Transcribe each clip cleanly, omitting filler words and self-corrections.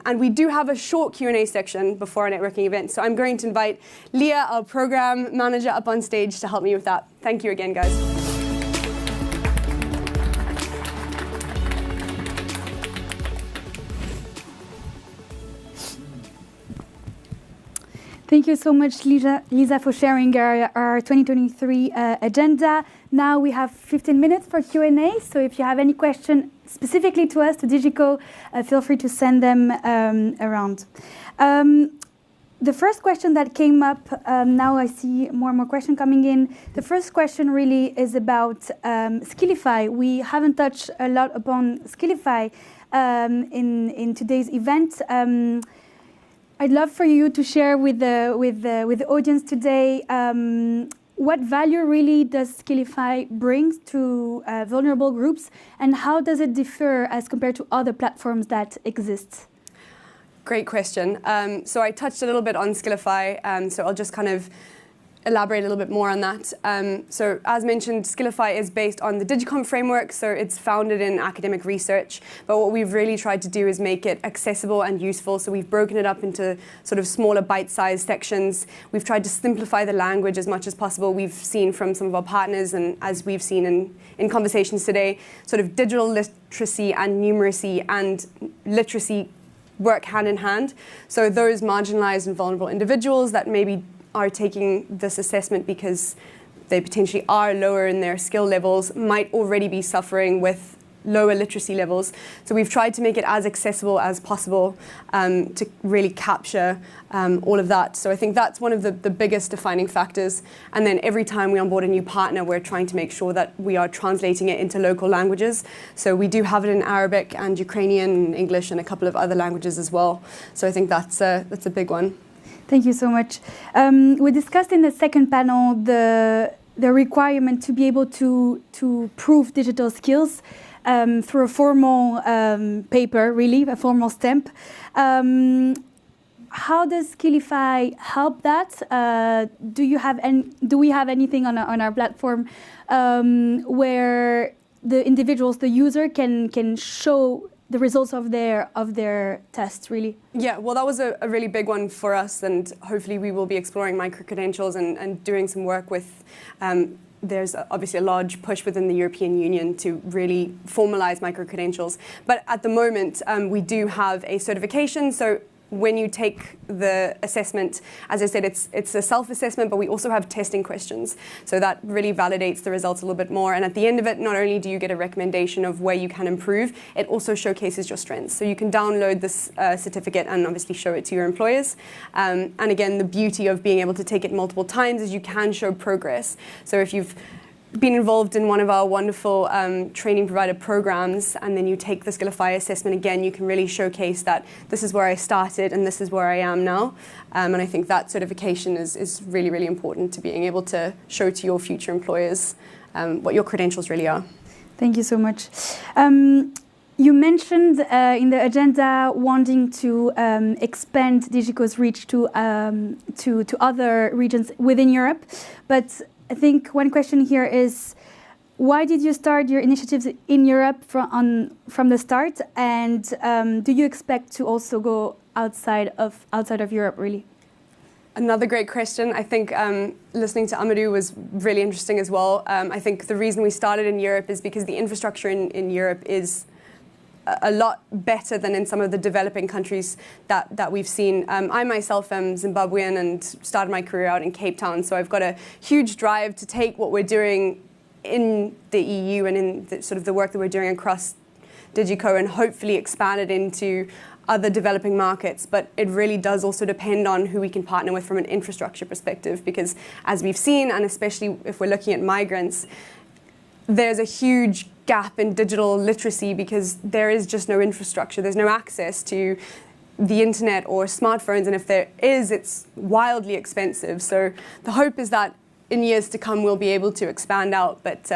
And we do have a short Q&A section before our networking event. So I'm going to invite Léa, our program manager, up on stage to help me with that. Thank you again, guys. Thank you so much, Lisa, for sharing our 2023 agenda. Now we have 15 minutes for Q&A, so if you have any question specifically to us, to DigiCo, feel free to send them around. The first question that came up, now I see more and more questions coming in. The first question really is about Skillify. We haven't touched a lot upon Skillify in today's event. I'd love for you to share with the audience today what value really does Skillify bring to vulnerable groups, and how does it differ as compared to other platforms that exist? Great question. So I touched a little bit on Skillify, so I'll just kind of elaborate a little bit more on that. So as mentioned, Skillify is based on the DigiCo framework, so it's founded in academic research. But what we've really tried to do is make it accessible and useful. So we've broken it up into sort of smaller bite-sized sections. We've tried to simplify the language as much as possible. We've seen from some of our partners, and as we've seen in conversations today, sort of digital literacy and numeracy and literacy work hand in hand. So those marginalized and vulnerable individuals that maybe are taking this assessment because they potentially are lower in their skill levels might already be suffering with lower literacy levels. So we've tried to make it as accessible as possible to really capture all of that. So I think that's one of the biggest defining factors. And then every time we onboard a new partner, we're trying to make sure that we are translating it into local languages. So we do have it in Arabic and Ukrainian, English, and a couple of other languages as well. So I think that's a big one. Thank you so much. We discussed in the second panel the requirement to be able to prove digital skills through a formal paper, really, a formal stamp. How does Skillify help that? Do we have anything on our platform where the individuals, the user, can show the results of their tests, really? Yeah, well, that was a really big one for us, and hopefully we will be exploring micro-credentials and doing some work with, there's obviously a large push within the European Union to really formalize micro-credentials. But at the moment, we do have a certification. So when you take the assessment, as I said, it's a self-assessment, but we also have testing questions. So that really validates the results a little bit more. And at the end of it, not only do you get a recommendation of where you can improve, it also showcases your strengths. So you can download this certificate and obviously show it to your employers. And again, the beauty of being able to take it multiple times is you can show progress. So if you've been involved in one of our wonderful training provider programs, and then you take the Skillify assessment again, you can really showcase that this is where I started and this is where I am now. And I think that certification is really, really important to being able to show to your future employers what your credentials really are. Thank you so much. You mentioned in the agenda wanting to expand DigiCo's reach to other regions within Europe, but I think one question here is, why did you start your initiatives in Europe from the start, and do you expect to also go outside of Europe, really? Another great question. I think listening to Amadou was really interesting as well. I think the reason we started in Europe is because the infrastructure in Europe is a lot better than in some of the developing countries that we've seen. I myself am Zimbabwean and started my career out in Cape Town, so I've got a huge drive to take what we're doing in the EU and in sort of the work that we're doing across DigiCo and hopefully expand it into other developing markets. But it really does also depend on who we can partner with from an infrastructure perspective, because as we've seen, and especially if we're looking at migrants, there's a huge gap in digital literacy because there is just no infrastructure. There's no access to the internet or smartphones, and if there is, it's wildly expensive. So the hope is that in years to come we'll be able to expand out, but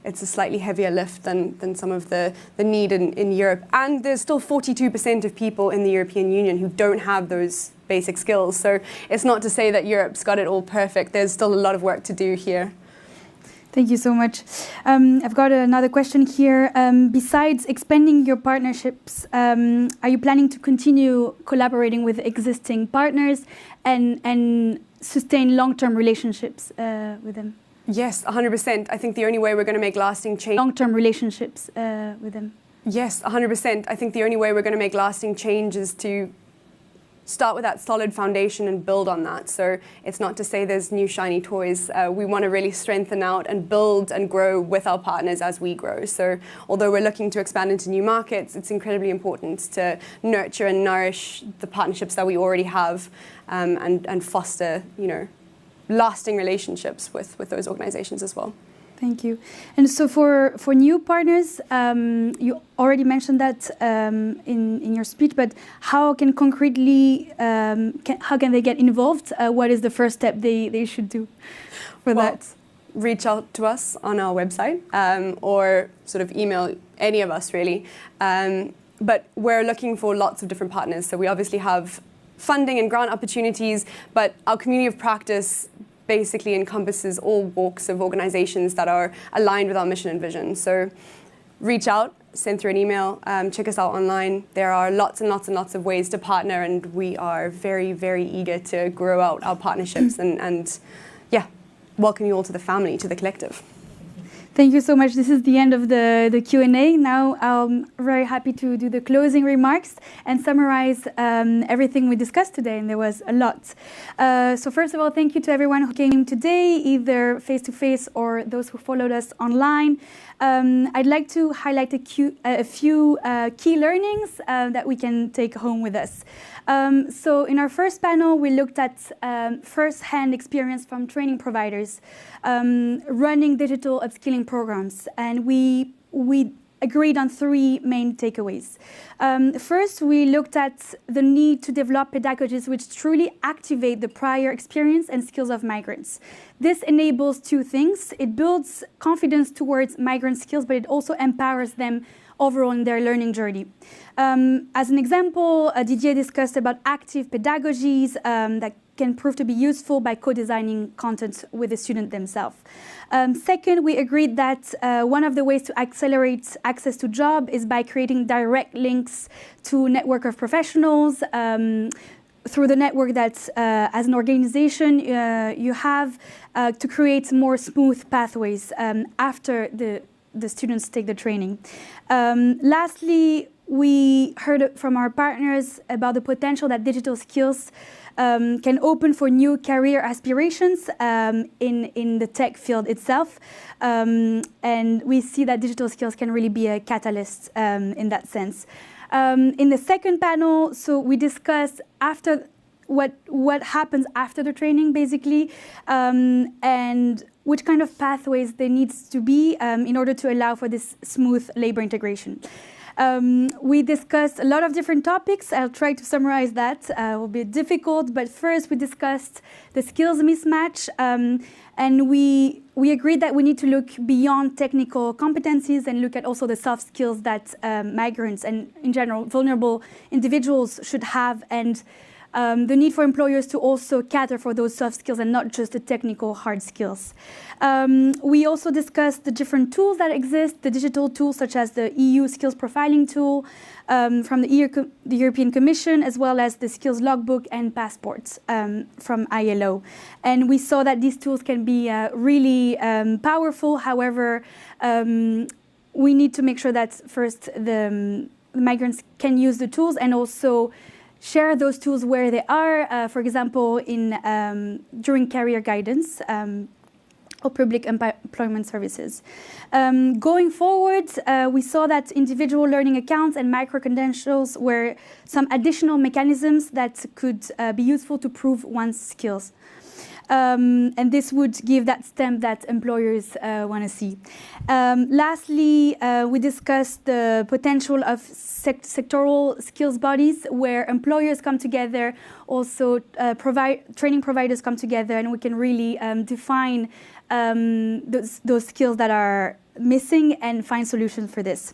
it's a slightly heavier lift than some of the need in Europe. And there's still 42% of people in the European Union who don't have those basic skills. So it's not to say that Europe's got it all perfect. There's still a lot of work to do here. Thank you so much. I've got another question here. Besides expanding your partnerships, are you planning to continue collaborating with existing partners and sustain long-term relationships with them? Yes, 100%. I think the only way we're going to make lasting change... Long-term relationships with them. Yes, 100%. I think the only way we're going to make lasting change is to start with that solid foundation and build on that. So it's not to say there's new shiny toys. We want to really strengthen out and build and grow with our partners as we grow. So although we're looking to expand into new markets, it's incredibly important to nurture and nourish the partnerships that we already have and foster, lasting relationships with those organizations as well. Thank you. And so for new partners, you already mentioned that in your speech, but how can concretely, how can they get involved? What is the first step they should do for that? Reach out to us on our website or sort of email any of us really. But we're looking for lots of different partners. So we obviously have funding and grant opportunities, but our community of practice basically encompasses all walks of organizations that are aligned with our mission and vision. So reach out, send through an email, check us out online. There are lots and lots and lots of ways to partner, and we are very, very eager to grow out our partnerships and welcome you all to the family, to the collective. Thank you so much. This is the end of the Q&A. Now I'm very happy to do the closing remarks and summarize everything we discussed today, and there was a lot. So first of all, thank you to everyone who came today, either face-to-face or those who followed us online. I'd like to highlight a few key learnings that we can take home with us. So in our first panel, we looked at first-hand experience from training providers running digital upskilling programs, and we agreed on three main takeaways. First, we looked at the need to develop pedagogies which truly activate the prior experience and skills of migrants. This enables two things. It builds confidence towards migrant skills, but it also empowers them overall in their learning journey. As an example, Didier discussed about active pedagogies that can prove to be useful by co-designing content with the student themselves. Second, we agreed that one of the ways to accelerate access to job is by creating direct links to a network of professionals through the network that, as an organization, you have to create more smooth pathways after the students take the training. Lastly, we heard from our partners about the potential that digital skills can open for new career aspirations in the tech field itself. And we see that digital skills can really be a catalyst in that sense. In the second panel, so we discussed what happens after the training, basically, and which kind of pathways there needs to be in order to allow for this smooth labor integration. We discussed a lot of different topics. I'll try to summarize that. It will be difficult, but first we discussed the skills mismatch, and we agreed that we need to look beyond technical competencies and look at also the soft skills that migrants and, in general, vulnerable individuals should have, and the need for employers to also cater for those soft skills and not just the technical hard skills. We also discussed the different tools that exist, the digital tools such as the EU skills profiling tool from the European Commission, as well as the skills logbook and passports from ILO. And we saw that these tools can be really powerful. However, we need to make sure that first the migrants can use the tools and also share those tools where they are, for example, during career guidance or public employment services. Going forward, we saw that individual learning accounts and micro-credentials were some additional mechanisms that could be useful to prove one's skills. And this would give that stamp that employers want to see. Lastly, we discussed the potential of sectoral skills bodies where employers come together, also training providers come together, and we can really define those skills that are missing and find solutions for this.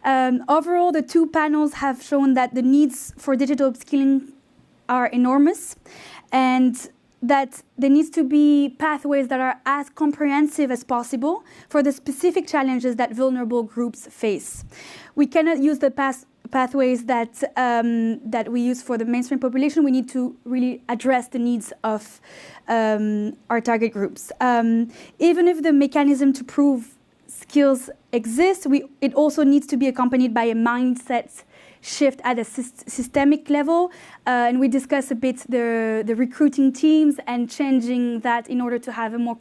Overall, the two panels have shown that the needs for digital upskilling are enormous, and that there needs to be pathways that are as comprehensive as possible for the specific challenges that vulnerable groups face. We cannot use the pathways that we use for the mainstream population. We need to really address the needs of our target groups. Even if the mechanism to prove skills exists, it also needs to be accompanied by a mindset shift at a systemic level. And we discuss a bit the recruiting teams and changing that in order to have a more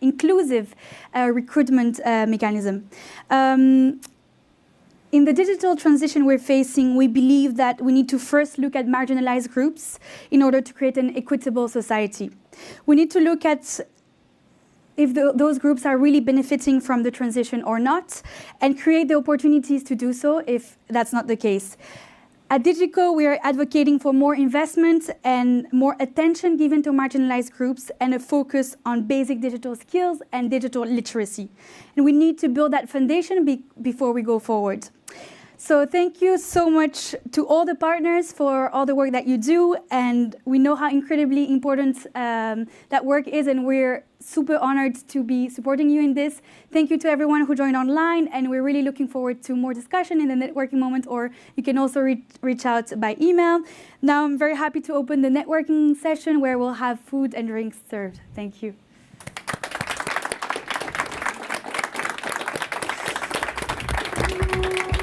inclusive recruitment mechanism. In the digital transition we're facing, we believe that we need to first look at marginalized groups in order to create an equitable society. We need to look at if those groups are really benefiting from the transition or not, and create the opportunities to do so if that's not the case. At DigiCo, we are advocating for more investment and more attention given to marginalized groups and a focus on basic digital skills and digital literacy. And we need to build that foundation before we go forward. So thank you so much to all the partners for all the work that you do, and we know how incredibly important that work is, and we're super honored to be supporting you in this. Thank you to everyone who joined online, and we're really looking forward to more discussion in the networking moment, or you can also reach out by email. Now I'm very happy to open the networking session where we'll have food and drinks served. Thank you.